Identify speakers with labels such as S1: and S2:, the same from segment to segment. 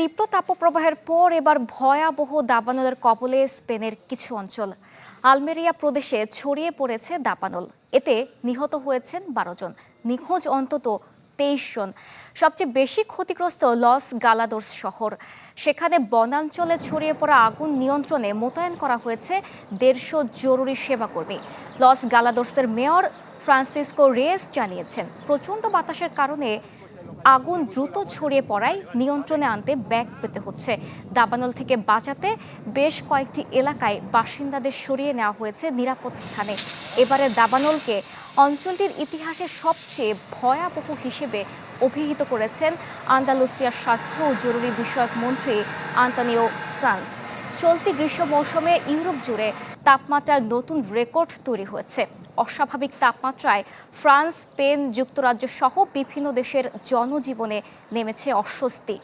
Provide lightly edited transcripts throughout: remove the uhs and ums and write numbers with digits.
S1: তীব্র তাপপ্রবাহের পর এবার ভয়াবহ দাবানলের কবলে স্পেনের কিছু অঞ্চল। আলমেরিয়া প্রদেশে ছড়িয়ে পড়েছে দাবানল। এতে নিহত হয়েছেন 12 জন, নিখোঁজ অন্তত 23 জন। সবচেয়ে বেশি ক্ষতিগ্রস্ত লস গালাদোস শহর। সেখানে বনাঞ্চলে ছড়িয়ে পড়া আগুন নিয়ন্ত্রণে মোতায়েন করা হয়েছে 150 জরুরি সেবাকর্মী। লস গালাদোসের মেয়র ফ্রান্সিসকো রেস জানিয়েছেন, প্রচণ্ড বাতাসের কারণে আগুন দ্রুত ছড়িয়ে পড়ায় নিয়ন্ত্রণে আনতে ব্যাগ পেতে হচ্ছে। দাবানল থেকে বাঁচাতে বেশ কয়েকটি এলাকায় বাসিন্দাদের সরিয়ে নেওয়া হয়েছে নিরাপদ স্থানে। এবারের দাবানলকে অঞ্চলটির ইতিহাসে সবচেয়ে ভয়াবহ হিসেবে অভিহিত করেছেন আন্দালুসিয়ার স্বাস্থ্য ও জরুরি বিষয়ক মন্ত্রী আন্তোনিও সানস। চলতি গ্রীষ্ম মৌসুমে ইউরোপ জুড়ে তাপমাত্রার নতুন রেকর্ড তৈরি হয়েছে। অস্বাভাবিক তাপমাত্রায় ফ্রান্স, স্পেন, যুক্তরাজ্য সহ বিভিন্ন দেশের জনজীবনে নেমেছে অস্বস্তি।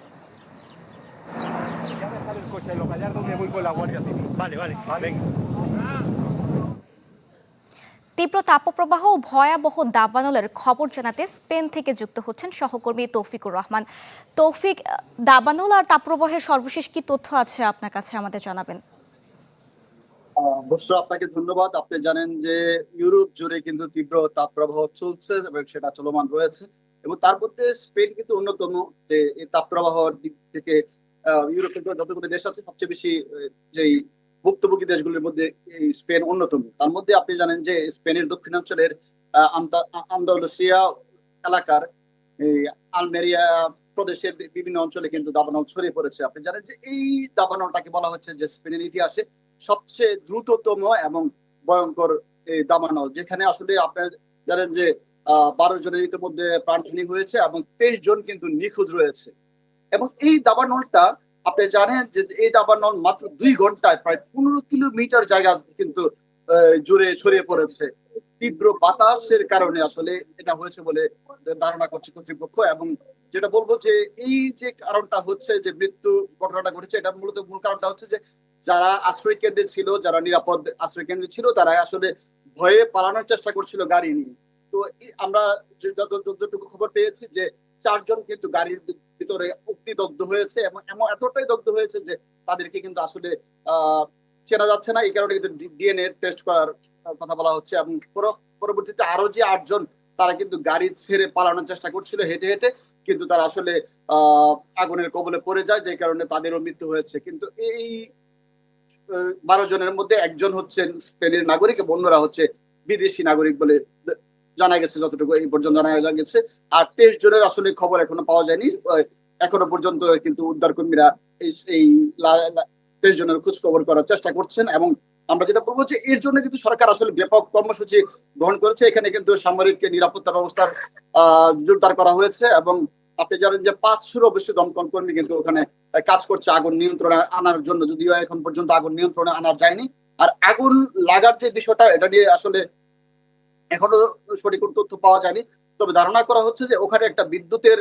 S1: তীব্র তাপপ্রবাহ ও ভয়াবহ দাবানলের খবর জানাতে স্পেন থেকে যুক্ত হচ্ছেন সহকর্মী তৌফিকুর রহমান। তৌফিক, দাবানল আর তাপপ্রবাহের সর্বশেষ কি তথ্য আছে আপনার কাছে, আমাদের জানাবেন।
S2: বুসরা, আপনাকে ধন্যবাদ। আপনি জানেন যে ইউরোপ জুড়ে কিন্তু তীব্র তাপপ্রবাহ চলছে এবং সেটা চলমান রয়েছে, এবং তার মধ্যে স্পেন কিন্তু অন্যতম। যে এই তাপপ্রবাহর দিক থেকে ইউরোপের যতগুলো দেশ আছে সবচেয়ে বেশি যেই ভুক্তভোগী দেশগুলোর মধ্যে এই স্পেন অন্যতম। তার মধ্যে আপনি জানেন যে স্পেনের দক্ষিণাঞ্চলের আন্দালুসিয়া এলাকার এই আলমেরিয়া প্রদেশের বিভিন্ন অঞ্চলে কিন্তু দাবানল ছড়িয়ে পড়েছে। আপনি জানেন যে এই দাবানলটাকে বলা হচ্ছে যে স্পেনের ইতিহাসে সবচেয়ে দ্রুততম এবং ভয়ঙ্কর এই দাবানল, যেখানে আসলে আপনারা জানেন যে 12 জনের ইতিমধ্যে প্রাণহানি হয়েছে এবং 23 জন কিন্তু নিখোঁজ রয়েছে। এবং এই দাবানলটা আপনি জানেন যে এই দাবানল মাত্র 2 ঘন্টায় প্রায় 15 কিলোমিটার জায়গা কিন্তু জুড়ে ছড়িয়ে পড়েছে। তীব্র বাতাসের কারণে আসলে এটা হয়েছে বলে ধারণা করছে কর্তৃপক্ষ। এবং যেটা বলবো যে এই যে কারণটা হচ্ছে যে মৃত্যু ঘটনাটা ঘটেছে, এটা মূলত মূল কারণটা হচ্ছে যে যারা আশ্রয় কেন্দ্রে ছিল, যারা নিরাপদ আশ্রয় কেন্দ্রে ছিল, তারা আসলে ভয়ে পালানোর চেষ্টা করছিল গাড়ি নিয়ে। তো আমরা যতটুকু খবর পেয়েছি যে 4 জন কিন্তু গাড়ির ভিতরে অগ্নিদগ্ধ হয়েছে, এবং এমন এতটাই দগ্ধ হয়েছে যে তাদেরকে কিন্তু আসলে চেনা যাচ্ছে না। এই কারণে কিন্তু ডিএনএ টেস্ট করার কথা বলা হচ্ছে। এবং পরবর্তীতে আরো যে 8 জন, তারা কিন্তু গাড়ি ছেড়ে পালানোর চেষ্টা করছিল হেঁটে হেঁটে, কিন্তু তারা আসলে আগুনের কবলে পড়ে যায়, যে কারণে তাদেরও মৃত্যু হয়েছে। কিন্তু এই 12 জনের মধ্যে একজন হচ্ছেন স্পেনের নাগরিক এবং অন্যরা হচ্ছে বিদেশি নাগরিক বলে জানা গেছে, যতটুকু এই পর্যন্ত জানা গেছে। আর 23 জনের আসলে খবর এখনো পাওয়া যায়নি। এখনো পর্যন্ত কিন্তু উদ্ধার কর্মীরা এই 23 জনের খোঁজ খবর করার চেষ্টা করছেন। এবং আমরা যেটা বলবো যে এর জন্য কিন্তু সরকার আসলে ব্যাপক কর্মসূচি গ্রহণ করেছে। এখানে কিন্তু সামরিক নিরাপত্তা ব্যবস্থার জোরদার করা হয়েছে, এবং আপনি জানেন যে 500-ও বেশি দমকল কর্মী কিন্তু ওখানে কাজ করছে আগুন নিয়ন্ত্রণে আনার জন্য, যদিও এখন পর্যন্ত আগুন নিয়ন্ত্রণে আনা যায়নি। আর আগুন লাগার যে বিষয়টা, এটা নিয়ে আসলে এখনো সঠিক তথ্য পাওয়া যায়নি। তবে ধারণা করা হচ্ছে যে ওখানে একটা বিদ্যুতের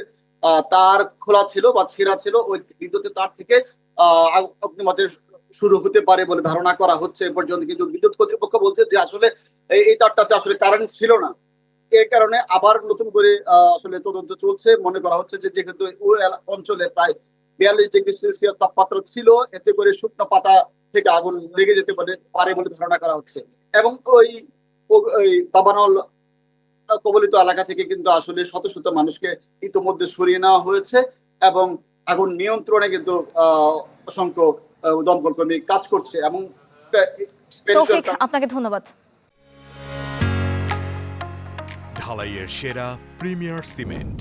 S2: তার খোলা ছিল বা ছেঁড়া ছিল, ওই বিদ্যুতের তার থেকে অগ্নিমাদের শুরু হতে পারে বলে ধারণা করা হচ্ছে এ পর্যন্ত। কিন্তু বিদ্যুৎ কর্তৃপক্ষ বলছে যে আসলে এই তারটাতে আসলে কারেন্ট ছিল না। এর কারণে আবার নতুন করে আসলে তদন্ত চলছে। মনে করা হচ্ছে যে যেহেতু ওই অঞ্চলে প্রায় 42 ডিগ্রি সেলসিয়াস তাপমাত্রা ছিল, এতে করে শুকনো পাতা থেকে আগুন লেগে যেতে পারে বলে ধারণা করা হচ্ছে। এবং ওই দাবানল কবলিত এলাকা থেকে কিন্তু আসলে শত শত মানুষকে ইতিমধ্যে সরিয়ে নেওয়া হয়েছে, এবং আগুন নিয়ন্ত্রণে কিন্তু অসংখ্য দমকল কর্মী কাজ করছে। এবং
S1: তৌফিক, আপনাকে ধন্যবাদ।
S3: ঢালাইয়ের সেরা প্রিমিয়ার সিমেন্ট।